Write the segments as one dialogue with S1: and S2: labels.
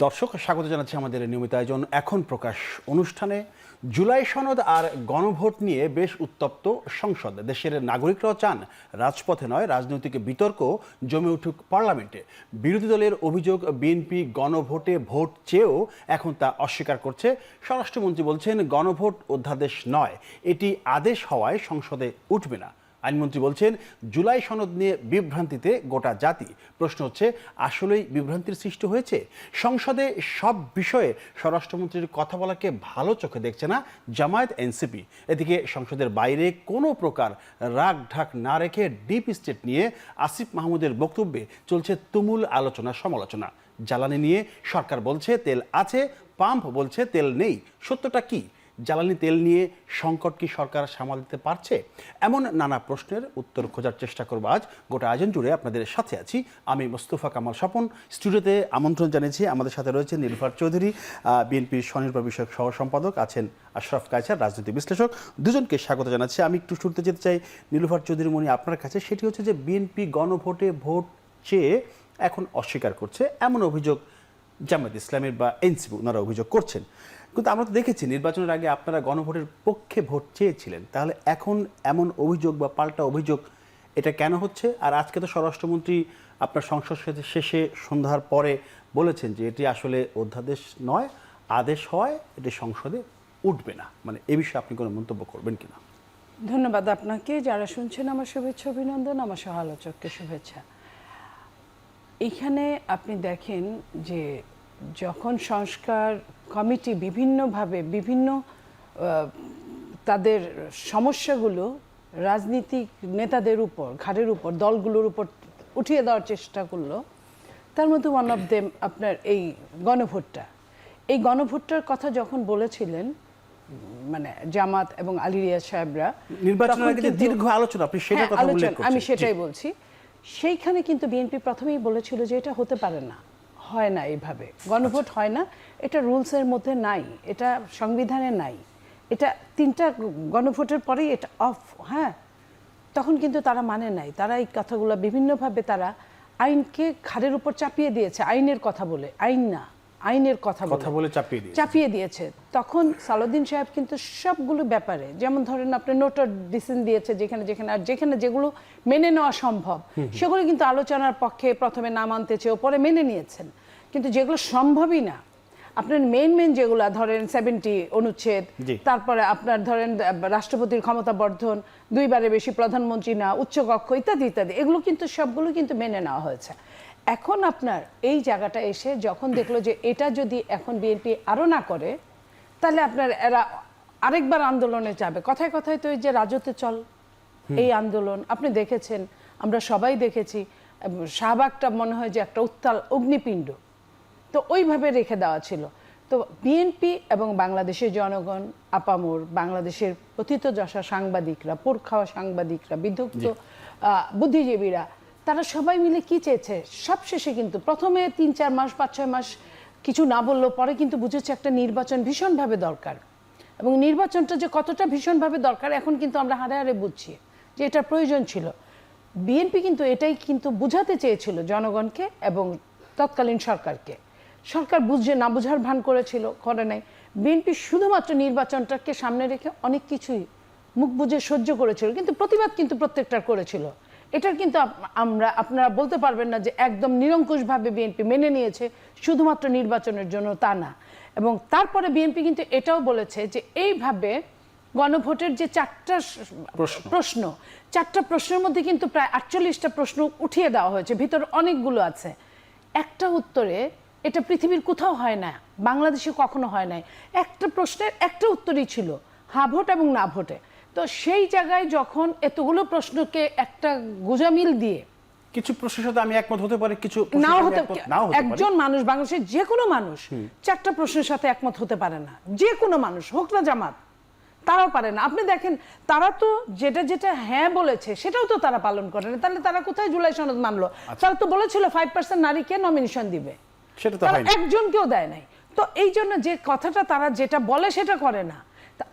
S1: দর্শক স্বাগত জানাচ্ছি আমাদের নিয়মিত আয়োজন এখন প্রকাশ অনুষ্ঠানে। জুলাই সনদ আর গণভোট নিয়ে বেশ উত্তপ্ত সংসদ। দেশের নাগরিকরাও চান রাজপথে নয় রাজনৈতিক বিতর্ক জমে উঠুক পার্লামেন্টে। বিরোধী দলের অভিযোগ বিএনপি গণভোটে ভোট চেয়েও এখন তা অস্বীকার করছে। স্বরাষ্ট্রমন্ত্রী বলছেন গণভোট অধ্যাদেশ নয়, এটি আদেশ হওয়ায় সংসদে উঠবে না। আইনমন্ত্রী বলছেন জুলাই সনদ নিয়ে বিভ্রান্তিতে গোটা জাতি। প্রশ্ন হচ্ছে আসলেই বিভ্রান্তির সৃষ্টি হয়েছে? সংসদে সব বিষয়ে স্বরাষ্ট্রমন্ত্রীর কথা বলাকে ভালো চোখে দেখছে না জামায়াত এনসিপি। এদিকে সংসদের বাইরে কোনো প্রকার রাগ ঢাক না রেখে ডিপ স্টেট নিয়ে আসিফ মাহমুদের বক্তব্যে চলছে তুমুল আলোচনা সমালোচনা। জ্বালানি নিয়ে সরকার বলছে তেল আছে, পাম্প বলছে তেল নেই। সত্যটা কি? জ্বালানি তেল নিয়ে সংকট কি সরকার সামাল দিতে পারছে? এমন নানা প্রশ্নের উত্তর খোঁজার চেষ্টা করব আজ। গোটা আয়োজন জুড়ে আপনাদের সাথে আছি আমি মোস্তফা কামাল স্বপন। স্টুডিওতে আমন্ত্রণ জানিয়েছি, আমাদের সাথে রয়েছেন নীলুফার চৌধুরী, বিএনপির স্বনির্ভর বিষয়ক সহ সম্পাদক, আছেন আশরাফ কায়সার, রাজনীতি বিশ্লেষক। দুজনকে স্বাগত জানাচ্ছি। আমি একটু শুরুতে যেতে চাই নীলুফার চৌধুরী মনি আপনার কাছে। সেটি হচ্ছে যে বিএনপি গণভোটে ভোট চেয়ে এখন অস্বীকার করছে, এমন অভিযোগ জামায়াত ইসলামের বা এনসিপি ওনারা অভিযোগ করছেন। কিন্তু আমরা তো দেখেছি নির্বাচনের আগে আপনারা গণভোটের পক্ষে ভোট চেয়েছিলেন, তাহলে এখন এমন অভিযোগ বা পাল্টা অভিযোগ এটা কেন হচ্ছে? আর আজকে তো স্বরাষ্ট্রমন্ত্রী আপনার সংসদ শেষে সন্ধ্যার পরে বলেছেন যে এটি আসলে অধ্যাদেশ নয়, আদেশ হয়, এটি সংসদে উঠবে না। মানে এ বিষয়ে আপনি কোনো মন্তব্য করবেন কিনা?
S2: ধন্যবাদ আপনাকে। যারা শুনছেন আমার শুভেচ্ছা অভিনন্দন, আমার সহ আলোচককে শুভেচ্ছা। এইখানে আপনি দেখেন যে যখন সংস্কার কমিটি বিভিন্নভাবে বিভিন্ন তাদের সমস্যাগুলো রাজনীতিক নেতাদের উপর, ঘাড়ের উপর, দলগুলোর উপর উঠিয়ে দেওয়ার চেষ্টা করলো, তার মধ্যে ওয়ান অফ দেম আপনার এই গণভোটটা। এই গণভোটটার কথা যখন বলেছিলেন মানে জামাত এবং আলী রিয়াজ সাহেবরা,
S1: নির্বাচনের আগে যে দীর্ঘ আলোচনা, আপনি সেটার কথা উল্লেখ করছেন।
S2: আমি সেটাই বলছি। সেইখানে কিন্তু বিএনপি প্রথমেই বলেছিল যে এটা হতে পারে না, হয় না, এইভাবে গণভোট হয় না, এটা রুলসের মধ্যে নাই, এটা সংবিধানে নাই, এটা 3টা গণভোটের পরেই এটা অফ। হ্যাঁ, তখন কিন্তু তারা মানে নাই। তারা এই কথাগুলো বিভিন্নভাবে তারা আইনকে ঘাড়ের উপর চাপিয়ে দিয়েছে, আইনের কথা বলে, আইন না, আইনের কথা বলে চাপিয়ে দিয়েছে। তখন সালাউদ্দিন সাহেব কিন্তু সবগুলো ব্যাপারে, যেমন ধরেন আপনি নোটার ডিসিশন দিয়েছে যেখানে যেখানে, আর যেখানে যেগুলো মেনে নেওয়া সম্ভব সেগুলো কিন্তু আলোচনার পক্ষে প্রথমে না মানতে চেয়েও পরে মেনে নিয়েছেন। কিন্তু যেগুলো সম্ভবই না, আপনার মেন যেগুলো ধরেন 70 অনুচ্ছেদ, তারপরে আপনার ধরেন রাষ্ট্রপতির ক্ষমতা বর্ধন, 2বারের বেশি প্রধানমন্ত্রী না, উচ্চকক্ষ ইত্যাদি ইত্যাদি, এগুলো কিন্তু সবগুলো কিন্তু মেনে নেওয়া হয়েছে। এখন আপনার এই জায়গাটা এসে যখন দেখলো যে এটা যদি এখন বিএনপি আরও না করে, তাহলে আপনার এরা আরেকবার আন্দোলনে যাবে। কথায় কথায় তো এই যে রাজত্বে চল এই আন্দোলন আপনি দেখেছেন, আমরা সবাই দেখেছি। শাহবাগটা মনে হয় যে একটা উত্তাল অগ্নিপিণ্ড, তো ওইভাবে রেখে দেওয়া ছিল। তো বিএনপি এবং বাংলাদেশের জনগণ, আপামর বাংলাদেশের পতিতযশা সাংবাদিকরা, পোড়খাওয়া সাংবাদিকরা, বিদগ্ধ বুদ্ধিজীবীরা, তারা সবাই মিলে কি চেয়েছে? সবশেষে কিন্তু প্রথমে 3-4 মাস 5-6 মাস কিছু না বললেও পরে কিন্তু বুঝেছে একটা নির্বাচন ভীষণভাবে দরকার, এবং নির্বাচনটা যে কতটা ভীষণভাবে দরকার এখন কিন্তু আমরা হারে হারে বুঝছি যে এটা প্রয়োজন ছিল। বিএনপি কিন্তু এটাই কিন্তু বুঝাতে চেয়েছিল জনগণকে এবং তৎকালীন সরকারকে। সরকার বুঝে না বুঝার ভান করেছিল, করে নাই। বিএনপি শুধুমাত্র নির্বাচনটাকে সামনে রেখে অনেক কিছুই মুখ বুঝে সহ্য করেছিল, কিন্তু প্রতিবাদ কিন্তু প্রত্যেকটার করেছিল। এটার কিন্তু আপনারা বলতে পারবেন না যে একদম নিরঙ্কুশভাবে বিএনপি মেনে নিয়েছে শুধুমাত্র নির্বাচনের জন্য, তা না। এবং তারপরে বিএনপি কিন্তু এটাও বলেছে যে এইভাবে গণভোটের যে 4টা প্রশ্ন, 4টা প্রশ্নের মধ্যে কিন্তু প্রায় 48টা প্রশ্ন উঠিয়ে দেওয়া হয়েছে, ভিতরে অনেকগুলো আছে। একটা উত্তরে, এটা পৃথিবীর কোথাও হয় না, বাংলাদেশে কখনো হয় নাই, একটা প্রশ্নের একটা উত্তরই ছিল, হ্যাঁ ভোট এবং না ভোটে। তো সেই জায়গায় যখন এতগুলো প্রশ্নকে একটা গোজামিল দিয়ে,
S1: কিছু প্রশ্নের সাথে আমি একমত হতে পারি, কিছু
S2: নাও হতে, একজন মানুষ, বাংলাদেশের যে কোনো মানুষ 4টা প্রশ্নের সাথে একমত হতে পারে না, যে কোনো মানুষ হোক না জামাত, তারাও পারে না। আপনি দেখেন তারা তো যেটা যেটা হ্যাঁ বলেছে সেটাও তো তারা পালন করে না, তাহলে তারা কোথায় জুলাই সনদ মানলো? তারা তো বলেছিল 5% নারীকে নমিনেশন দিবে, সেটা তো একজনকেও দেয় নাই। তো এই জন্য যে কথাটা তারা যেটা বলে সেটা করে না,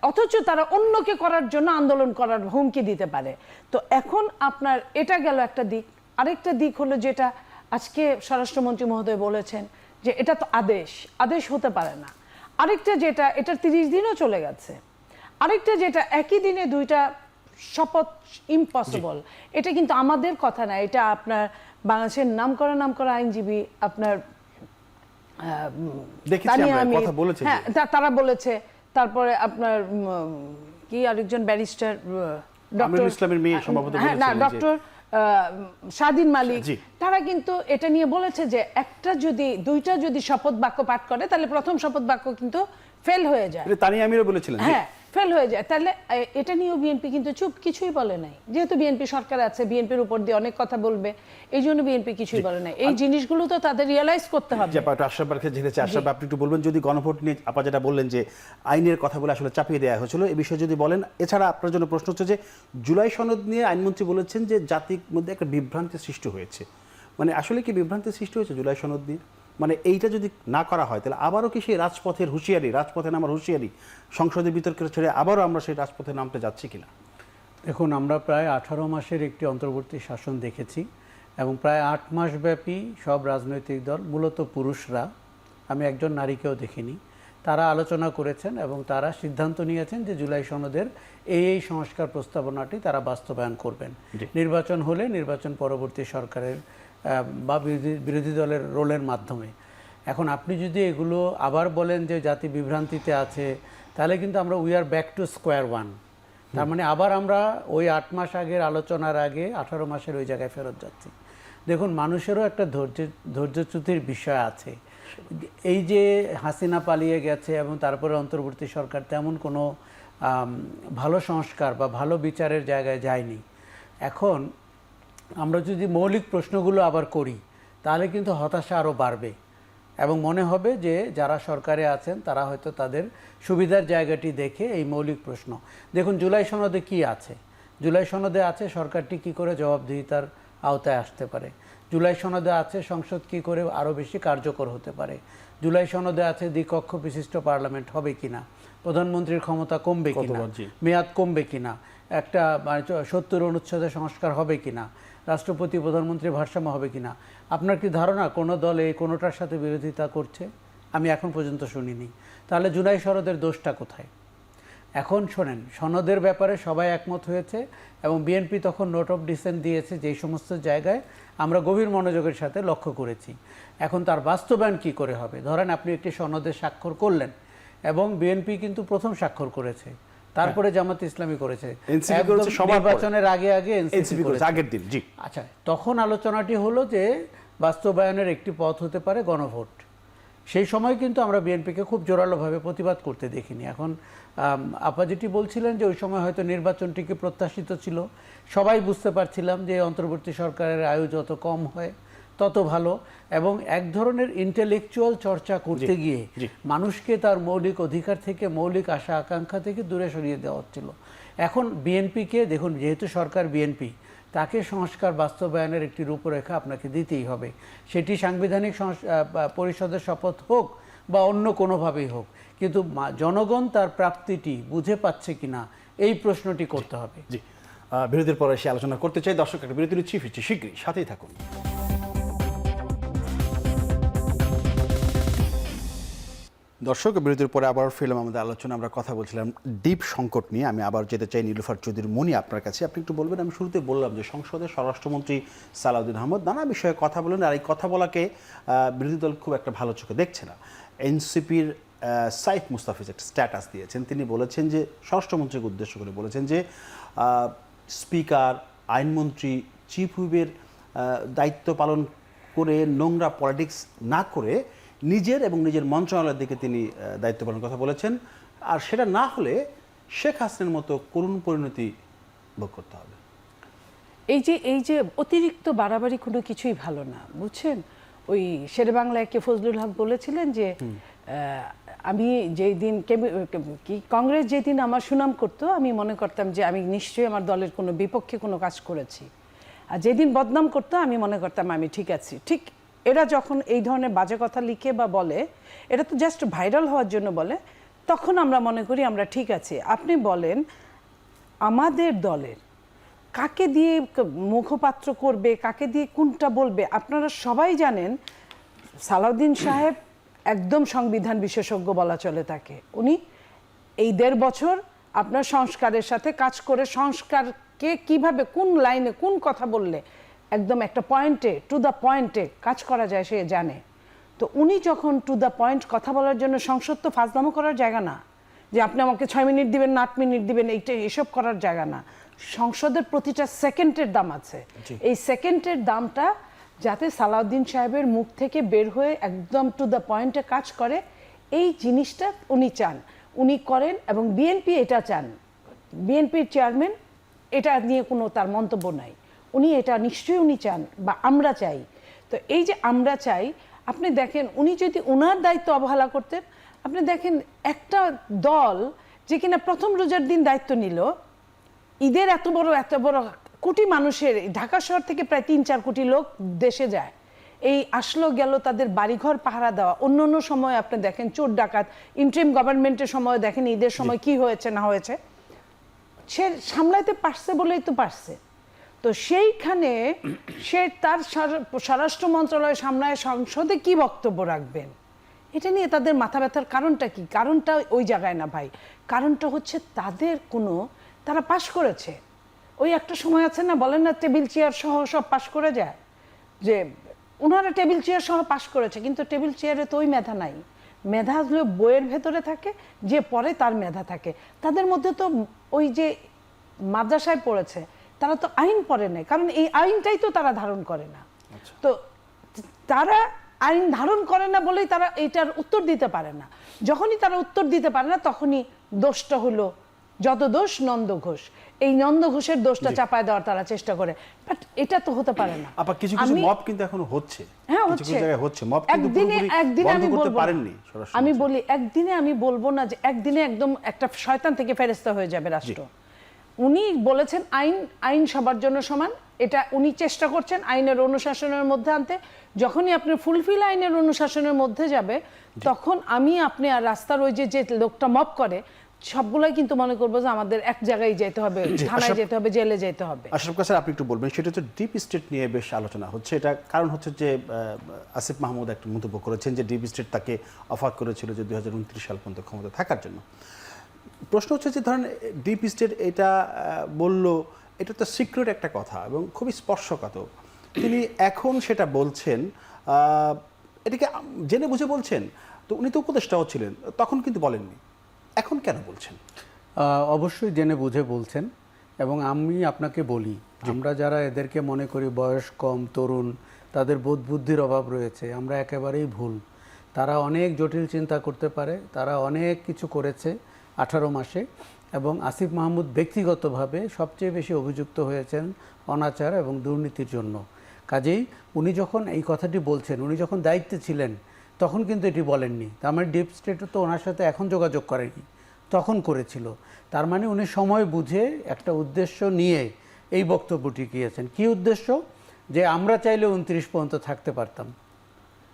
S2: অথচ তারা অন্যকে করার জন্য আন্দোলন করার হুমকি দিতে পারে। তো এখন আপনার এটা গেল একটা দিক। আরেকটা দিক হলো যেটা আজকে স্বরাষ্ট্রমন্ত্রী মহোদয় বলেছেন যে এটা তো আদেশ হতে পারে না। আরেকটা যেটা, এটা 30 দিনও চলে গেছে। আরেকটা যেটা একই দিনে দুইটা শপথ ইম্পসিবল, এটা কিন্তু আমাদের কথা না, এটা আপনার বাংলাদেশের নামকরা আইনজীবী আপনার
S1: দেখেছি আমরা, কথা বলেছে
S2: হ্যাঁ তারা বলেছে। তারপরে আপনার কি আরেকজন ব্যারিস্টার
S1: আমিরুল ইসলামের মেয়ে সম্ভবত বলেছিলেন,
S2: না ডক্টর স্বাধীন মালিক, তারা কিন্তু এটা নিয়ে বলেছে যে দুইটা যদি শপথ বাক্য পাঠ করে তাহলে প্রথম শপথ বাক্য কিন্তু ফেল হয়ে যায়।
S1: তানিয়া আমিরও বলেছিলেন,
S2: হ্যাঁ ফেল হয়ে যায়। তাহলে এটা নিয়েও বিএনপি কিন্তু চুপ, কিছুই বলে নাই। যেহেতু বিএনপি সরকার আছে, বিএনপির উপর দিয়ে অনেক কথা বলবে, এই জন্য বিএনপি কিছুই বলে নাই। এই জিনিসগুলো তো তাদের রিয়েলাইজ করতে হবে।
S1: আশরাফ ঝেড়েছে, আশরাফ আপনি একটু বলবেন যদি গণভোট নিয়ে আপা যেটা বললেন যে আইনের কথা বলে আসলে চাপিয়ে দেওয়া হয়েছিল, এই বিষয়ে যদি বলেন। এছাড়া আপনার জন্য প্রশ্ন হচ্ছে যে জুলাই সনদ নিয়ে আইনমন্ত্রী বলেছেন যে জাতির মধ্যে একটা বিভ্রান্তির সৃষ্টি হয়েছে। মানে আসলে কি বিভ্রান্তির সৃষ্টি হয়েছে জুলাই সনদ নিয়ে? মানে এইটা যদি না করা হয় তাহলে আবারও কি সেই রাজপথে নামার হুঁশিয়ারি সংসদের বিতর্কে ছেড়ে আবারও আমরা সেই রাজপথে নামতে যাচ্ছি কিনা?
S3: দেখুন, আমরা প্রায় 18 মাসের একটি অন্তর্বর্তী শাসন দেখেছি এবং প্রায় 8 মাস ব্যাপী সব রাজনৈতিক দল, মূলত পুরুষরা, আমি একজন নারীকেও দেখিনি, তারা আলোচনা করেছেন এবং তারা সিদ্ধান্ত নিয়েছেন যে জুলাই সনদের এই সংস্কার প্রস্তাবনাটি তারা বাস্তবায়ন করবেন। নির্বাচন হলে নির্বাচন পরবর্তী সরকারের বা বিরোধী দলের রোলের মাধ্যমে। এখন আপনি যদি এগুলো আবার বলেন যে জাতি বিভ্রান্তিতে আছে, তাহলে কিন্তু আমরা we are back to square one. তার মানে আবার আমরা ওই 8 মাস আগের আলোচনার আগে 18 মাসের ওই জায়গায় ফেরত যাচ্ছি। দেখুন, মানুষেরও একটা ধৈর্যচ্যুতির বিষয় আছে। এই যে হাসিনা পালিয়ে গেছে এবং তারপরে অন্তর্বর্তী সরকার তেমন কোনো ভালো সংস্কার বা ভালো বিচারের জায়গায় যায়নি। এখন আমরা যদি মৌলিক প্রশ্নগুলো আবার করি তাহলে কিন্তু হতাশা আরও বাড়বে এবং মনে হবে যে যারা সরকারে আছেন তারা হয়তো তাদের সুবিধার জায়গাটি দেখে এই মৌলিক প্রশ্ন। দেখুন, জুলাই সনদে কি আছে? জুলাই সনদে আছে সরকারটি কি করে জবাবদিহিতার আওতায় আসতে পারে। জুলাই সনদে আছে সংসদ কি করে আরও বেশি কার্যকর হতে পারে। জুলাই সনদে আছে দ্বিকক্ষ বিশিষ্ট পার্লামেন্ট হবে কিনা, প্রধানমন্ত্রীর ক্ষমতা কমবে কিনা, মেয়াদ কমবে কিনা, একটা 70 অনুচ্ছেদে সংস্কার হবে কিনা, রাষ্ট্রপতি প্রধানমন্ত্রী ভারসাম্য হবে কিনা। আপনার কি ধারণা কোনো দল এই কোনোটার সাথে বিরোধিতা করছে? আমি এখন পর্যন্ত শুনিনি। তাহলে জুলাই সনদের দোষটা কোথায়? এখন শোনেন, সনদের ব্যাপারে সবাই একমত হয়েছে এবং বিএনপি তখন নোট অফ ডিসেন্ট দিয়েছে যেই সমস্ত জায়গায় আমরা গভীর মনোযোগের সাথে লক্ষ্য করেছি। এখন তার বাস্তবায়ন কি করে হবে? ধরেন আপনি একটি সনদে স্বাক্ষর করলেন এবং বিএনপি কিন্তু প্রথম স্বাক্ষর করেছে, তারপরে জামাত ইসলামী করেছে, নির্বাচনের আগে এনসিপি করেছে
S1: আগের দিন। জি,
S3: আচ্ছা, তখন আলোচনাটি হলো যে বাস্তবায়নের একটি পথ হতে পারে গণভোট। সেই সময় কিন্তু আমরা বিএনপিকে খুব জোরালোভাবে প্রতিবাদ করতে দেখিনি। এখন আপা যেটি বলছিলেন যে ওই সময় হয়তো নির্বাচনটিকে প্রত্যাশিত ছিল, সবাই বুঝতে পারছিলাম যে অন্তর্বর্তী সরকারের আয়ু যত কম হয় তত ভালো, এবং এক ধরনের ইন্টেলেকচুয়াল চর্চা করতে গিয়ে মানুষকে তার মৌলিক অধিকার থেকে, মৌলিক আশা আকাঙ্ক্ষা থেকে দূরে সরিয়ে দেওয়া হচ্ছিল। এখন বিএনপিকে দেখুন, যেহেতু সরকার বিএনপি, তাকে সংস্কার বাস্তবায়নের একটি রূপরেখা আপনাকে দিতেই হবে। সেটি সাংবিধানিক পরিষদের শপথ হোক বা অন্য কোনোভাবেই হোক, কিন্তু জনগণ তার প্রাপ্তিটি বুঝে পাচ্ছে কিনা এই প্রশ্নটি করতে হবে।
S1: জি, বিরতির পরে এসে আলোচনা করতে চাই। দর্শক, একটা বিরতির ফিরছি শীঘ্রই, সাথেই থাকুন। দর্শক, বিরতির পরে আবার ফিল্ম আমাদের আলোচনা, আমরা কথা বলছিলাম ডিপ সংকট নিয়ে। আমি আবার যেতে চাই নীলুফার চৌধুরী মনি আপনার কাছে। আপনি একটু বলবেন, আমি শুরুতে বললাম যে সংসদে স্বরাষ্ট্রমন্ত্রী সালাউদ্দিন আহমদ নানা বিষয়ে কথা বলেন, আর এই কথা বলাকে বিরোধী দল খুব একটা ভালো চোখে দেখছে না। এনসিপির সাইফ মুস্তাফিজ একটা স্ট্যাটাস দিয়েছেন, তিনি বলেছেন যে স্বরাষ্ট্রমন্ত্রীকে উদ্দেশ্য করে বলেছেন যে স্পিকার, আইনমন্ত্রী, চিফ হুইপের দায়িত্ব পালন করে নোংরা পলিটিক্স না করে নিজের এবং নিজের মন্ত্রণালয়ের দিকে তিনি দায়িত্ব পালনের কথা বলেছেন। আর সেটা না হলে শেখ হাসিনার মতো করুণ পরিণতি ভোগ করতে হবে।
S2: এই যে অতিরিক্ত বাড়াবাড়ি কোনো কিছুই ভালো না, বুঝছেন। ওই শেরেবাংলায় কে ফজলুল হক বলেছিলেন যে আমি যেই দিন কি কংগ্রেস যেদিন আমার সুনাম করতো, আমি মনে করতাম যে আমি নিশ্চয়ই আমার দলের কোনো বিপক্ষে কোনো কাজ করেছি, আর যেদিন বদনাম করতো আমি মনে করতাম আমি ঠিক আছি। ঠিক এরা যখন এই ধরনের বাজে কথা লিখে বা বলে, এটা তো জাস্ট ভাইরাল হওয়ার জন্য বলে, তখন আমরা মনে করি আমরা ঠিক আছি। আপনি বলেন আমাদের দলের কাকে দিয়ে মুখপাত্র করবে, কাকে দিয়ে কোনটা বলবে, আপনারা সবাই জানেন সালাউদ্দিন সাহেব একদম সংবিধান বিশেষজ্ঞ বলা চলে তাকে। উনি এই 1.5 বছর আপনার সংস্কারের সাথে কাজ করে সংস্কারকে কিভাবে কোন লাইনে কোন কথা বললে একদম একটা পয়েন্টে টু দ্য পয়েন্টে কাজ করা যায় সে জানে। তো উনি যখন টু দ্য পয়েন্ট কথা বলার জন্য, সংসদ তো ফাজলামো করার জায়গা না যে আপনি আমাকে 6 মিনিট দিবেন না 8 মিনিট দিবেন, এইটা এসব করার জায়গা না। সংসদের প্রতিটা সেকেন্ডের দাম আছে। এই সেকেন্ডের দামটা যাতে সালাউদ্দিন সাহেবের মুখ থেকে বের হয়ে একদম টু দ্য পয়েন্টে কাজ করে, এই জিনিসটা উনি চান, উনি করেন এবং বিএনপি এটা চান। বিএনপির চেয়ারম্যান এটা নিয়ে কোনো তার মন্তব্য নাই, উনি এটা নিশ্চয়ই উনি চান বা আমরা চাই। তো এই যে আমরা চাই, আপনি দেখেন উনি যদি ওনার দায়িত্ব অবহেলা করতেন, আপনি দেখেন একটা দল যে কিনা প্রথম রোজার দিন দায়িত্ব নিল, ঈদের এত বড় কোটি মানুষের, ঢাকা শহর থেকে প্রায় 3-4 কোটি লোক দেশে যায়, এই আসলো গেল তাদের বাড়িঘর পাহারা দেওয়া। অন্য অন্য সময় আপনি দেখেন চোর ডাকাত, ইন্টারিম গভর্নমেন্টের সময় দেখেন ঈদের সময় কি হয়েছে না হয়েছে, সে সামলাইতে পারছে বলেই তো পারছে। তো সেইখানে সে তার স্বরাষ্ট্র মন্ত্রণালয় সামলায় সংসদে কি বক্তব্য রাখবেন, এটা নিয়ে তাদের মাথা ব্যথার কারণটা কি? কারণটা ওই জায়গায় না ভাই, কারণটা হচ্ছে তাদের তারা পাশ করেছে। ওই একটা সময় আছে না, বলেন না টেবিল চেয়ার সহ সব পাশ করে যায়, যে ওনারা টেবিল চেয়ার সহ পাশ করেছে, কিন্তু টেবিল চেয়ারে তো ওই মেধা নাই। মেধা হলো বইয়ের ভেতরে থাকে, যে পড়ে তার মেধা থাকে। তাদের মধ্যে তো ওই যে মাদ্রাসায় পড়েছে তারা তো আইন পড়ে নাই, কারণ এই আইনটাই তো তারা ধারণ করে না। তো তারা আইন ধারণ করে না বলেই তারা এইটার উত্তর দিতে পারে না। যখনই তারা উত্তর দিতে পারে না, তখনই দোষটা হলো যত দোষ নন্দ ঘোষ, এই নন্দ ঘোষের দোষটা চাপায় দেওয়ার তারা চেষ্টা করে। বাট এটা তো হতে পারে না।
S1: আপা কিছু কিছু মব কিন্তু এখনো হচ্ছে,
S2: হ্যাঁ
S1: কিছু কিছু জায়গায় হচ্ছে মব, কিন্তু
S2: একদিনে আমি
S1: করতে
S2: বলবো
S1: পারেননি সরাসরি।
S2: আমি বলি একদিনে আমি বলবো না যে একদিনে একদম একটা শয়তান থেকে ফেরেশতা হয়ে যাবে রাষ্ট্র। উনি বলেছেন আইন সবার জন্য সমান, এটা উনি চেষ্টা করছেন আইনের অনুশাসনের মধ্যে আনতে। যখনই আপনি ফুলফিল আইনের অনুশাসনের মধ্যে যাবে, তখন আপনি আর রাস্তার ওই যে লোকটা মব করে সবগুলাই কিন্তু মনে করবো যে আমাদের এক জায়গায় যেতে হবে, থানায় যেতে হবে, জেলে যেতে হবে।
S1: আশরাফ স্যার, আপনি একটু বলবেন, সেটা হচ্ছে ডিপ স্টেট নিয়ে বেশ আলোচনা হচ্ছে। এটা কারণ হচ্ছে যে আসিফ মাহমুদ একটা মন্তব্য করেছেন যে ডিপ স্টেট তাকে অফার করেছিল যে 2029 সাল পর্যন্ত ক্ষমতা থাকার জন্য। প্রশ্ন হচ্ছে যে ধরেন ডিপ স্টেট এটা বলল, এটা তো সিক্রেট একটা কথা এবং খুবই স্পর্শকাতর। তিনি এখন সেটা বলছেন, এটাকে জেনে বুঝে বলছেন। তো উনি তো উপদেষ্টাও ছিলেন, তখন কিন্তু বলেননি, এখন কেন বলছেন?
S3: অবশ্যই জেনে বুঝে বলছেন। এবং আমি আপনাকে বলি, আমরা যারা এদেরকে মনে করি বয়স কম, তরুণ, তাদের বোধ বুদ্ধির অভাব রয়েছে, আমরা একেবারেই ভুল। তারা অনেক জটিল চিন্তা করতে পারে, তারা অনেক কিছু করেছে 18 মাসে। এবং আসিফ মাহমুদ ব্যক্তিগতভাবে সবচেয়ে বেশি অভিযুক্ত হয়েছেন অনাচার এবং দুর্নীতির জন্য। কাজেই উনি যখন এই কথাটি বলছেন, উনি যখন দায়িত্বে ছিলেন তখন কিন্তু এটি বলেননি। তার মানে ডিপ স্টেটও তো ওনার সাথে এখন যোগাযোগ করেনি, তখন করেছিল। তার মানে উনি সময় বুঝে একটা উদ্দেশ্য নিয়ে এই বক্তব্যটি দিয়েছেন। কি উদ্দেশ্য? যে আমরা চাইলে 29 পর্যন্ত থাকতে পারতাম,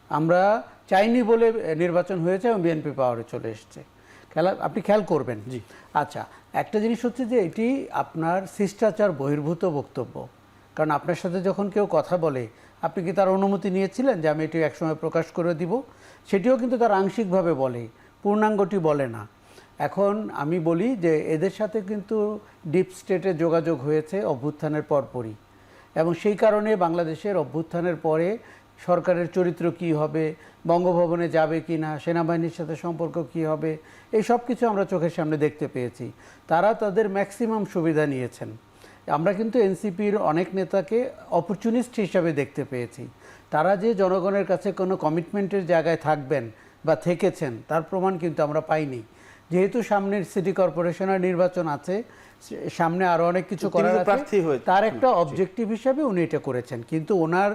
S3: আমরা চাইনি বলে নির্বাচন হয়েছে এবং বিএনপি পাওয়ারে চলে এসছে। আপনি খেয়াল করবেন।
S1: জি
S3: আচ্ছা, একটা জিনিস হচ্ছে যে এটি আপনার শিষ্টাচার বহির্ভূত বক্তব্য। কারণ আপনার সাথে যখন কেউ কথা বলে, আপনি কি তার অনুমতি নিয়েছিলেন যে আমি এটি একসময় প্রকাশ করে দিব? সেটিও কিন্তু তার আংশিকভাবে বলে, পূর্ণাঙ্গটি বলে না। এখন আমি বলি যে এদের সাথে কিন্তু ডিপ স্টেটে যোগাযোগ হয়েছে অভ্যুত্থানের পরপরই, এবং সেই কারণে বাংলাদেশের অভ্যুত্থানের পরে সরকারের চরিত্র কি হবে, বঙ্গভবনে যাবে কি না, সেনাবাহিনীর সাথে সম্পর্ক কি হবে, এই সব কিছু আমরা চোখের সামনে দেখতে পেয়েছি। তারা তাদের ম্যাক্সিমাম সুবিধা নিয়েছেন। আমরা কিন্তু এনসিপির অনেক নেতাকে অপরচুনিস্ট হিসাবে দেখতে পেয়েছি। তারা যে জনগণের কাছে কোনো কমিটমেন্টের জায়গায় থাকবেন বা থেকেছেন, তার প্রমাণ কিন্তু আমরা পাইনি। যেহেতু সামনের সিটি কর্পোরেশনের নির্বাচন আছে, সামনে আরও অনেক কিছু করার আছে, তার একটা অবজেক্টিভ হিসাবে উনি এটা করেছেন। কিন্তু ওনার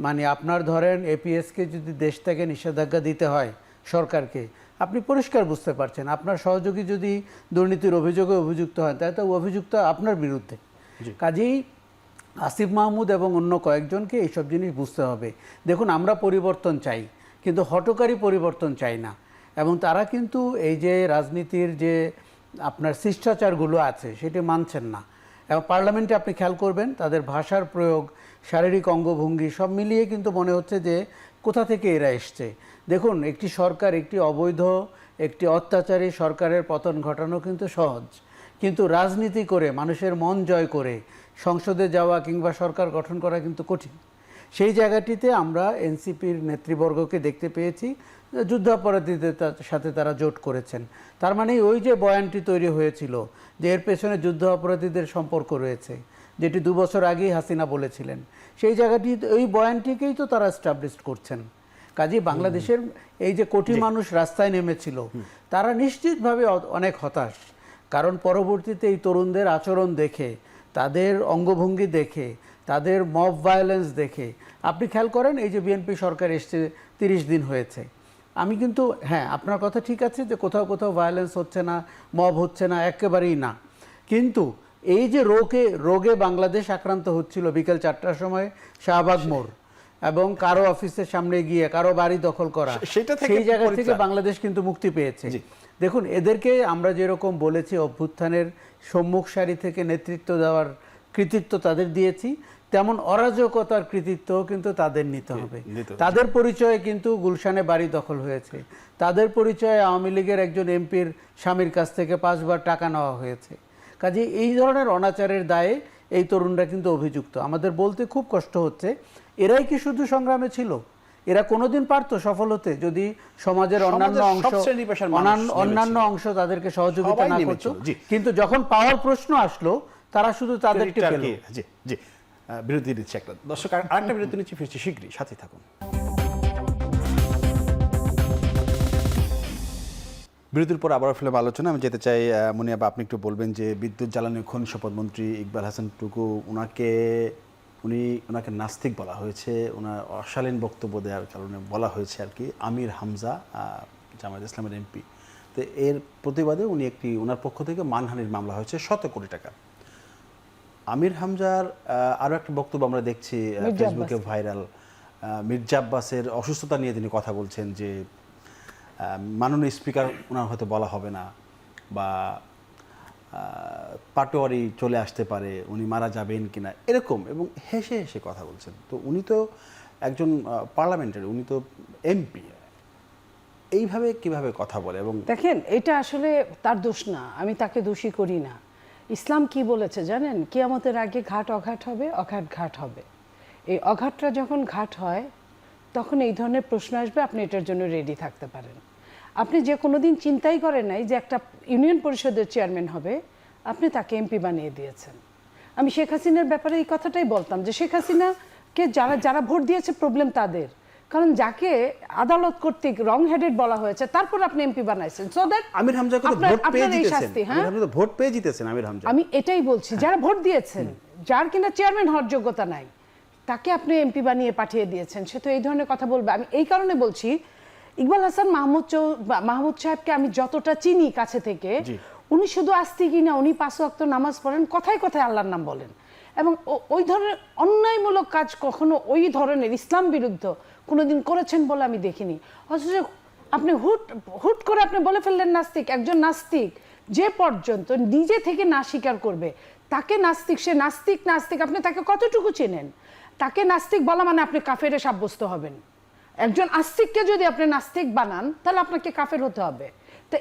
S3: মানে আপনার ধরেন এপিএসকে যদি দেশ থেকে নিষেধাজ্ঞা দিতে হয় সরকারকে, আপনি পরিষ্কার বুঝতে পারছেন আপনার সহযোগী যদি দুর্নীতির অভিযোগে অভিযুক্ত হয়, তাহলে তো অভিযুক্ত আপনার বিরুদ্ধে। কাজেই আসিফ মাহমুদ এবং অন্য কয়েকজনকে এইসব জিনিস বুঝতে হবে। দেখুন, আমরা পরিবর্তন চাই, কিন্তু হঠকারী পরিবর্তন চাই না। এবং তারা কিন্তু এই যে রাজনীতির যে আপনার শিষ্টাচারগুলো আছে সেটি মানছেন না। এবং পার্লামেন্টে আপনি খেয়াল করবেন তাদের ভাষার প্রয়োগ, শারীরিক অঙ্গভঙ্গি সব মিলিয়ে কিন্তু মনে হচ্ছে যে কোথা থেকে এরা এসছে? দেখুন, একটি সরকার, একটি অবৈধ, একটি অত্যাচারী সরকারের পতন ঘটানো কিন্তু সহজ, কিন্তু রাজনীতি করে, মানুষের মন জয় করে সংসদে যাওয়া কিংবা সরকার গঠন করা কিন্তু কঠিন। সেই জায়গাটিতে আমরা এনসিপির নেতৃবর্গকে দেখতে পেয়েছি যুদ্ধাপরাধীদের সাথে তারা জোট করেছেন। তার মানে ওই যে বয়ানটি তৈরি হয়েছিল যে এর পেছনে যুদ্ধ অপরাধীদের সম্পর্ক রয়েছে, যেটি 2 বছর আগেই হাসিনা বলেছিলেন, সেই জায়গাটি, ওই বয়ানটিকেই তো তারা এস্টাবলিশ করছেন। কাজেই বাংলাদেশের এই যে কোটি মানুষ রাস্তায় নেমেছিল, তারা নিশ্চিতভাবে অনেক হতাশ। কারণ পরবর্তীতে এই তরুণদের আচরণ দেখে, তাদের অঙ্গভঙ্গি দেখে, তাদের মব ভায়োলেন্স দেখে, আপনি খেয়াল করেন এই যে বিএনপি সরকার এসছে 30 দিন হয়েছে, আমি কিন্তু, হ্যাঁ আপনার কথা ঠিক আছে যে কোথাও কোথাও ভায়োলেন্স হচ্ছে না, মব হচ্ছে না, একেবারেই না, কিন্তু এই যে রোগে বাংলাদেশ আক্রান্ত হচ্ছিল বিকেল 4টার সময় শাহবাগ মোড় এবং কারো অফিসের সামনে গিয়ে কারো বাড়ি দখল করা, সেই জায়গা থেকে বাংলাদেশ কিন্তু মুক্তি পেয়েছে। দেখুন, এদেরকে আমরা যেরকম বলেছি অভ্যুত্থানের সম্মুখ সারি থেকে নেতৃত্ব দেওয়ার কৃতিত্ব তাদের দিয়েছি, তেমন অরাজকতার কৃতিত্ব কিন্তু তাদের নিতে হবে। তাদের পরিচয়ে কিন্তু গুলশানে বাড়ি দখল হয়েছে, তাদের পরিচয়ে আওয়ামী লীগের একজন এমপির স্বামীর কাছ থেকে 5 বার টাকা নেওয়া হয়েছে। কাজে এই ধরনের অনাচারের দায়ে এই তরুণরা কিন্তু অভিযুক্ত। আমাদের বলতে খুব কষ্ট হচ্ছে, এরাই কি শুধু সংগ্রামে ছিল? এরা কোনোদিন পারতো সফল হতে যদি সমাজের অন্যান্য অংশ তাদেরকে সহযোগিতা না করতো? কিন্তু যখন পাওয়ার প্রশ্ন আসলো, তারা শুধু তাদেরকে পেল।
S1: জি, বিরতি নিচ্ছে একটা দর্শক, আরেকটা বিরতি নিচ্ছি, ফিরছি শীঘ্রই, সাথে থাকুন। বিরতির পর আবারও ফিল্ম আলোচনা আমি যেতে চাই। মুনিয়াবা, আপনি একটু বলবেন যে বিদ্যুৎ জ্বালানি ও খনি সম্পদ মন্ত্রী ইকবাল হাসান টুকু, ওনাকে নাস্তিক বলা হয়েছে, ওনার অশালীন বক্তব্য দেওয়ার কারণে বলা হয়েছে আর কি। আমির হামজা, জামায়াত ইসলামের এমপি, তো এর প্রতিবাদে ওনার পক্ষ থেকে মানহানির মামলা হয়েছে 100 কোটি টাকা। আমির হামজার আরও একটা বক্তব্য আমরা দেখছি ফেসবুকে ভাইরাল, মির্জা আব্বাসের অসুস্থতা নিয়ে তিনি কথা বলছেন যে মাননীয় স্পিকার ওনার হয়তো বলা হবে না, বা পাটোয়ারি চলে আসতে পারে, উনি মারা যাবেন কিনা, এরকম, এবং হেসে হেসে কথা বলছেন। তো উনি তো একজন পার্লামেন্টের, উনি তো এমপি, এইভাবে কিভাবে কথা বলে? এবং
S2: দেখেন, এটা আসলে তার দোষ না, আমি তাকে দোষী করি না। ইসলাম কি বলেছে জানেন? কিয়ামতের আগে ঘাট অঘাট হবে, অঘাট ঘাট হবে। এই অঘাটটা যখন ঘাট হয়, তখন এই ধরনের প্রশ্ন আসবে, আপনি এটার জন্য রেডি থাকতে পারেন। আপনি যে কোনোদিন চিন্তাই করেন নাই যে একটা ইউনিয়ন পরিষদের চেয়ারম্যান হবে, আপনি তাকে এমপি বানিয়ে দিয়েছেন। আমি শেখ হাসিনার ব্যাপারে এই কথাটাই বলতাম যে শেখ হাসিনাকে যারা ভোট দিয়েছে প্রবলেম তাদের, কারণ যাকে আদালত কর্তৃক রং হেডেড বলা হয়েছে তারপর আপনি এমপি বানাইছেন। সো দ্যাট
S1: আমির হামজা কত ভোট পেয়ে জিতেছেন, আমির হামজা ভোট পেয়ে জিতেছেন আমির হামজা।
S2: আমি এটাই বলছি, যারা ভোট দিয়েছেন, যার কিনা চেয়ারম্যান হওয়ার যোগ্যতা নাই, তাকে আপনি এমপি বানিয়ে পাঠিয়ে দিয়েছেন, সে তো এই ধরনের কথা বলবে। আমি এই কারণে বলছি, ইকবাল হাসান মাহমুদ সাহেবকে আমি যতটা চিনি কাছে থেকে, উনি শুধু আস্তিকই না, উনি 5 ওয়াক্ত নামাজ পড়েন, কথায় কথায় আল্লাহর নাম বলেন, এবং ওই ধরনের অন্যায়মূলক কাজ কখনো ওই ধরনের ইসলাম বিরুদ্ধ কোনোদিন করেছেন বলে আমি দেখিনি। অথচ আপনি হুট করে আপনি বলে ফেললেন নাস্তিক। একজন নাস্তিক যে পর্যন্ত নিজে থেকে না স্বীকার করবে তাকে নাস্তিক, সে নাস্তিক আপনি তাকে কতটুকু চেনেন? তাকে নাস্তিক বলা মানে আপনি কাফেরে সাব্যস্ত হবেন। একজন আস্তিককে যদি আপনি নাস্তিক বানান, তাহলে আপনাকে কাফের হতে হবে। তো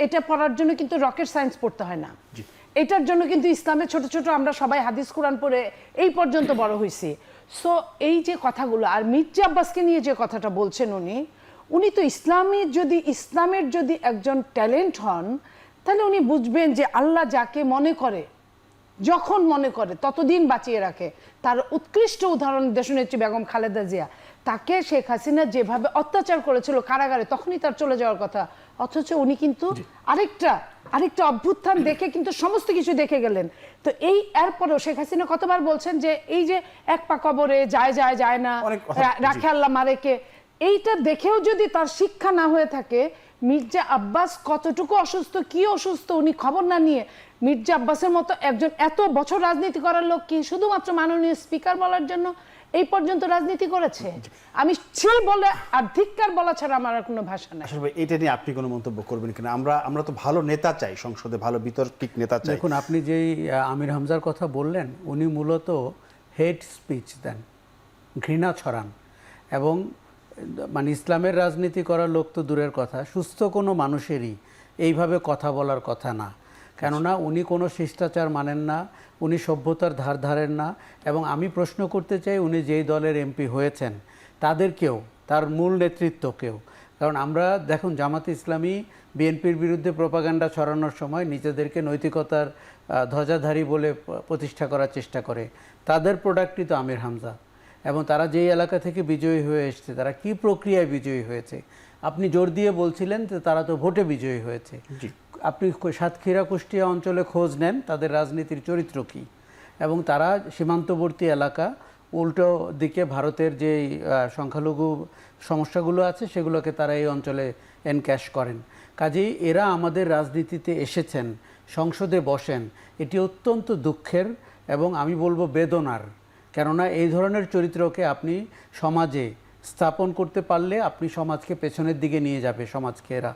S2: এটা পড়ার জন্য কিন্তু রকেট সায়েন্স পড়তে হয় না, এটার জন্য কিন্তু ইসলামের ছোট ছোট আমরা সবাই হাদিস কোরআন পড়ে এই পর্যন্ত বড় হয়েছি। সো এই যে কথাগুলো, আর মির্জা আব্বাসকে নিয়ে যে কথাটা বলছেন উনি তো ইসলামের যদি একজন ট্যালেন্ট হন, তাহলে উনি বুঝবেন যে আল্লাহ যাকে মনে করে, যখন মনে করে, ততদিন বাঁচিয়ে রাখে। তার উৎকৃষ্ট উদাহরণ দেশনেত্রী বেগম খালেদা জিয়া, তাকে শেখ হাসিনা যেভাবে অত্যাচার করেছিল কারাগারে, তখনই তার চলে যাওয়ার কথা, অথচ উনি কিন্তু আরেকটা অভ্যুত্থান দেখে কিন্তু সমস্ত কিছু দেখে গেলেন। তো এরপরেও শেখ হাসিনা কতবার বলছেন যে এই যে এক পা কবরে যায় না, রাখে আল্লাহ মারেকে, এইটা দেখেও যদি তার শিক্ষা না হয়ে থাকে, মির্জা আব্বাস কতটুকু অসুস্থ, কি অসুস্থ উনি খবর না নিয়ে, মির্জা আব্বাসের মতো একজন এত বছর রাজনীতি করার লোক কি শুধুমাত্র মাননীয় স্পিকার বলার জন্য এই পর্যন্ত রাজনীতি করেছে? আমি ছি বলে আর ধিক্কার বলা ছাড়া আমার আর কোনো ভাষা নাই।
S1: আসলে এটা নিয়ে আপনি কোনো মন্তব্য করবেন কিনা? আমরা তো ভালো নেতা চাই, সংসদে ভালো বিতর্কিক নেতা চাই।
S3: দেখুন, আপনি যেই আমির হামজার কথা বললেন, উনি মূলত হেট স্পিচ দেন, ঘৃণা ছড়ান, এবং মানে ইসলামের রাজনীতি করার লোক তো দূরের কথা, সুস্থ কোনো মানুষেরই এইভাবে কথা বলার কথা না। কেননা উনি কোনো শিষ্টাচার মানেন না, উনি সভ্যতার ধার ধারেন না। এবং আমি প্রশ্ন করতে চাই, উনি যেই দলের এমপি হয়েছেন তাদেরকেও, তার মূল নেতৃত্বকেও। কারণ আমরা দেখুন, জামাতে ইসলামী বিএনপির বিরুদ্ধে প্রোপাগান্ডা ছড়ানোর সময় নিজেদেরকে নৈতিকতার ধ্বজাধারী বলে প্রতিষ্ঠা করার চেষ্টা করে। তাদের প্রোডাক্টই তো আমির হামজা। এবং তারা যেই এলাকা থেকে বিজয়ী হয়ে এসছে, তারা কি প্রক্রিয়ায় বিজয়ী হয়েছে? আপনি জোর দিয়ে বলছিলেন যে তারা তো ভোটে বিজয়ী হয়েছে। আপনি সাতক্ষীরা কুষ্টিয়া অঞ্চলে খোঁজ নেন তাদের রাজনীতির চরিত্র কী। এবং তারা সীমান্তবর্তী এলাকা, উল্টো দিকে ভারতের যে সংখ্যালঘু সমস্যাগুলো আছে সেগুলোকে তারা এই অঞ্চলে এনক্যাশ করেন। কাজেই এরা আমাদের রাজনীতিতে এসেছেন, সংসদে বসেন, এটি অত্যন্ত দুঃখের এবং আমি বলবো বেদনার। কেননা এই ধরনের চরিত্রকে আপনি সমাজে স্থাপন করতে পারলে আপনি সমাজকে পেছনের দিকে নিয়ে যাবে সমাজকে এরা।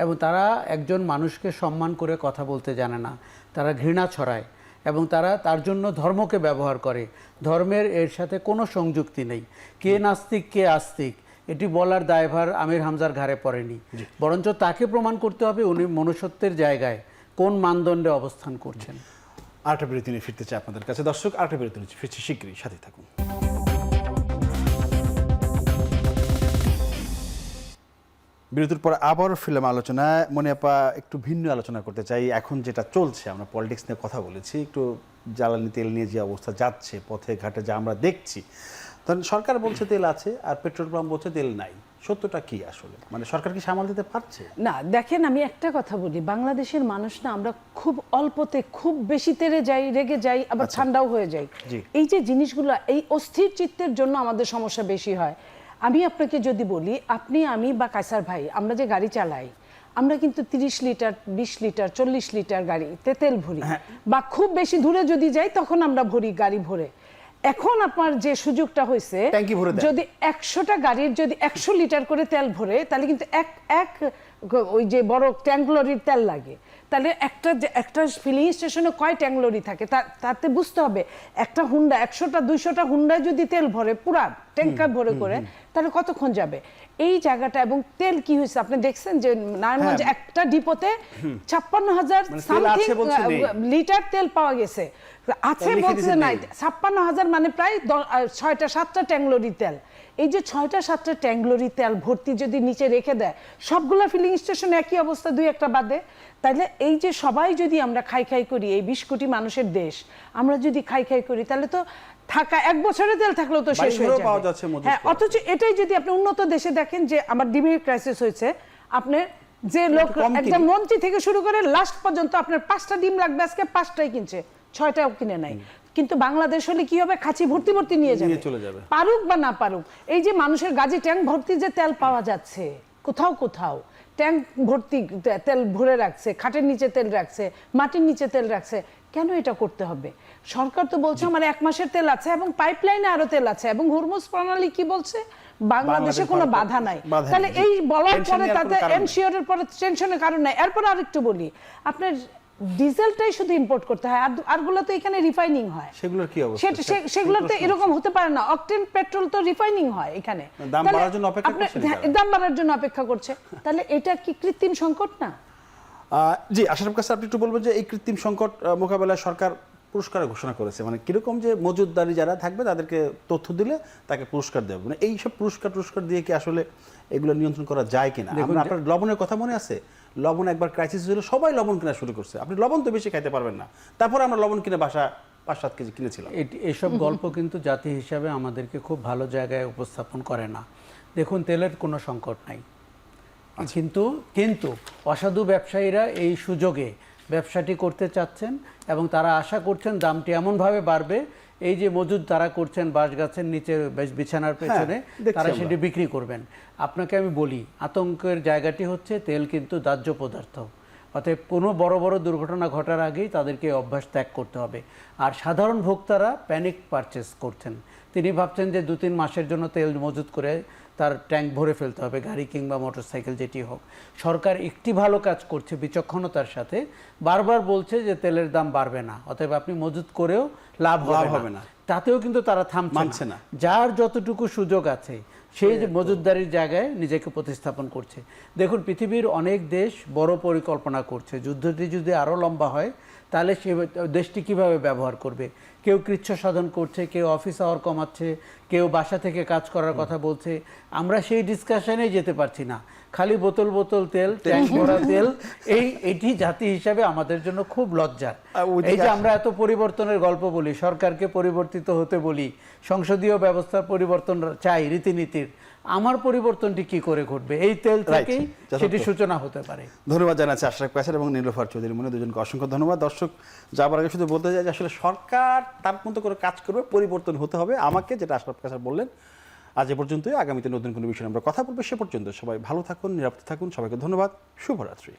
S3: এবং তারা একজন মানুষকে সম্মান করে কথা বলতে জানে না, তারা ঘৃণা ছড়ায় এবং তারা তার জন্য ধর্মকে ব্যবহার করে। ধর্মের এর সাথে কোনো সংযুক্তি নেই। কে নাস্তিক কে আস্তিক এটি বলার দায়ভার আমির হামজার ঘাড়ে পড়েনি, বরঞ্চ তাকে প্রমাণ করতে হবে উনি মনুষ্যত্বের জায়গায় কোন মানদণ্ডে অবস্থান করছেন।
S1: আরেকটা বিরতি নিয়ে ফিরতে চাই আপনাদের কাছে। দর্শক, আরেকটা বিরতি নিচ্ছি, ফিরছি শীঘ্রই, সাথে থাকুন। বিরতির পর আবার ফিল্ম আলোচনায় মনিয়াপা একটু ভিন্ন আলোচনা করতে চাই। এখন যেটা চলছে, আমরা পলিটিক্স নিয়ে কথা বলেছি, একটু জ্বালানি তেল নিয়ে যে অবস্থা যাচ্ছে পথে ঘাটে যা আমরা দেখছি, তখন সরকার বলছে তেল আছে আর পেট্রোল পাম্প বলছে তেল নাই। সত্যটা কি আসলে? মানে সরকার কি সামাল দিতে পারছে?
S2: না, দেখেন আমি একটা কথা বলি, বাংলাদেশের মানুষ না, আমরা খুব অল্পতে খুব বেশি তেড়ে যাই, রেগে যাই, আবার ঠান্ডাও হয়ে যাই। এই যে জিনিসগুলো, এই অস্থির চিত্তের জন্য আমাদের সমস্যা বেশি হয়। আমি আপনাকে যদি বলি, আপনি, আমি বা কায়সার ভাই, আমরা যে গাড়ি চালাই, আমরা কিন্তু 30 লিটার 20 লিটার 40 লিটার গাড়িতে তেল ভরি, বা খুব বেশি দূরে যদি যাই তখন আমরা ভরি গাড়ি ভরে। এখন আপনার যে সুযোগটা হয়েছে, যদি 100টা গাড়ির যদি 100 লিটার করে তেল ভরে, তাহলে কিন্তু এক ওই যে বড় ট্যাঙ্ক লরির তেল লাগে। তাহলে একটা ফিলিং স্টেশনে কয় ট্যাঙ্ক লরি থাকে, তাতে বুঝতে হবে একটা হুন্ডা 100টা 200টা হুন্ডায় যদি তেল ভরে পুরা ট্যাঙ্কার ভরে করে, তাহলে কতক্ষণ যাবে এই জায়গাটা। এবং তেল কি হয়েছে আপনি দেখছেন যে নারায়ণগঞ্জ একটা ডিপোতে 56,000 সামথিং লিটার তেল পাওয়া গেছে। আছে বলছে নাই, 56,000 মানে প্রায় 6টা-7টা ট্যাঙ্ক তেল। এই যে 6টা-7টা ট্যাঙ্ক তেল ভর্তি যদি নিচে রেখে দেয়, সবগুলা ফিলিং স্টেশনে একই অবস্থা, 2-1টা বাদে। তাহলে এই যে সবাই যদি আমরা খাই করি, এই 20 কোটি মানুষের দেশ, আমরা যদি খাই করি, তাহলে তো থাকা 1 বছরের তেল থাকলেও তো শেষ হয়ে যাবে। হ্যাঁ, অথচ এটাই যদি আপনি উন্নত দেশে দেখেন, যে আমার ডিমের ক্রাইসিস হয়েছে, আপনার যে লোক একদম মন্ত্রী থেকে শুরু করে লাস্ট পর্যন্ত আপনার 5টা ডিম লাগবে, আজকে 5টাই কিনছে, 6টাও কিনে নাই। কিন্তু বাংলাদেশ হলে কি হবে, খাঁচি ভর্তি ভর্তি নিয়ে যাবে, পারুক বা না পারুক। এই যে মানুষের গাজী ট্যাঙ্ক ভর্তি যে তেল পাওয়া যাচ্ছে, কোথাও কোথাও ট্যাঙ্ক ভর্তি তেল ভরে রাখছে, খাটের নিচে তেল রাখছে, মাটির নিচে তেল রাখছে, কেন এটা করতে হবে? সরকার তো বলছে আমার 1 মাসের তেল আছে এবং পাইপলাইনে আরো তেল আছে, এবং হরমুজ প্রণালী কি বলছে, বাংলাদেশে কোনো বাধা নাই। তাহলে এই বলার পরে তাতে এনশিওরের পরে টেনশনের কারণ নাই। এরপর আরেকটু বলি, আপনার ডিজেলটাই শুধু ইম্পোর্ট করতে হয়, আরগুলো তো এখানে রিফাইনিং হয়।
S1: সেগুলোর কি অবস্থা?
S2: সেগুলো তো এরকম হতে পারে না। অকটেন পেট্রোল তো রিফাইনিং হয় এখানে,
S1: দাম বাড়ার জন্য অপেক্ষা করছে,
S2: দাম বাড়ার জন্য অপেক্ষা করছে। তাহলে এটা কি কৃত্রিম সংকট না?
S1: জি, আশরাফ কাছে আপনি একটু বলবেন যে এই কৃত্রিম সংকট মোকাবেলায় সরকার পুরস্কার ঘোষণা করেছে, মানে কিরকম যে মজুতদারি যারা থাকবে তাদেরকে তথ্য দিলে তাকে পুরস্কার দেবে, মানে এই সব পুরস্কার দিয়ে কি আসলে এগুলো নিয়ন্ত্রণ করা যায় কিনা? আপনার লবণের কথা মনে আছে? লবণ একবার ক্রাইসিস হলো, সবাই লবণ কেনা শুরু করছে। আপনি লবণ তো বেশি খাইতে পারবেন না, তারপর আমরা লবণ কিনে বাসা 5-7 কেজি কিনেছিলাম।
S3: এসব গল্প কিন্তু জাতি হিসাবে আমাদেরকে খুব ভালো জায়গায় উপস্থাপন করে না। দেখুন, তেলের কোনো সংকট নাই, কিন্তু অসাধু ব্যবসায়ীরা এই সুযোগে ব্যবসাটি করতে চাচ্ছেন এবং তারা আশা করছেন দামটি এমনভাবে বাড়বে, এই যে মজুদ তারা করছেন বাঁশ গাছের নিচে বিছানার পেছনে, তারা সেটি বিক্রি করবেন। আপনাকে আমি বলি, আতঙ্কের জায়গাটি হচ্ছে তেল কিন্তু দাহ্য পদার্থ, অতএব কোনো বড় বড় দুর্ঘটনা ঘটার আগেই তাদেরকে অভ্যাস ত্যাগ করতে হবে। আর সাধারণ ভোক্তারা প্যানিক পারচেস করছেন, তিনি ভাবছেন যে 2-3 মাসের জন্য তেল মজুত করে তার ট্যাঙ্ক ভরে ফেলতে হবে, গাড়ি কিংবা মোটরসাইকেল যেটি হোক। সরকার একটি ভালো কাজ করছে বিচক্ষণতার সাথে, বারবার বলছে যে তেলের দাম বাড়বে না, অতএব আপনি মজুত করেও লাভ হবে না। তাতেও কিন্তু তারা থামছে না। যার যতটুকু সুযোগ আছে সেই যে মজুতদারির জায়গায় নিজেকে প্রতিস্থাপন করছে। দেখুন, পৃথিবীর অনেক দেশ বড় পরিকল্পনা করছে, যুদ্ধটি যদি আরও লম্বা হয় তাহলে সে দেশটি কিভাবে ব্যবহার করবে। কেউ কৃচ্ছ সাধন করছে, কেউ অফিস আওয়ার কমাচ্ছে, কেউ বাসা থেকে কাজ করার কথা বলছে। আমরা সেই ডিসকাশনে যেতে পারছি না, খালি বোতল বোতল তেল, ট্যাঙ্ক ভরা তেল। এটি জাতি হিসাবে আমাদের জন্য খুব লজ্জার। এই যে আমরা এত পরিবর্তনের গল্প বলি, সরকারকে পরিবর্তিত হতে বলি, সংসদীয় ব্যবস্থার পরিবর্তন চাই, রীতিনীতির, আমার পরিবর্তনটি কি করে ঘটবে? এই তেল থেকেই সেটি সূচনা হতে পারে।
S1: ধন্যবাদ জানাচ্ছি আশরাফ কায়সার এবং নীলুফার চৌধুরী মনে, দুজনকে অসংখ্য ধন্যবাদ। দর্শক যাবার আগে শুধু বলতে চাই যে আসলে সরকার তার মতো করে কাজ করবে, পরিবর্তন হতে হবে আমাকে, যেটা আশরাফ কায়সার বললেন। আজ এ পর্যন্তই, আগামীতে নতুন কোনো বিষয়ে আমরা কথা বলবো। সে পর্যন্ত সবাই ভালো থাকুন, নিরাপদ থাকুন। সবাইকে ধন্যবাদ, শুভরাত্রি।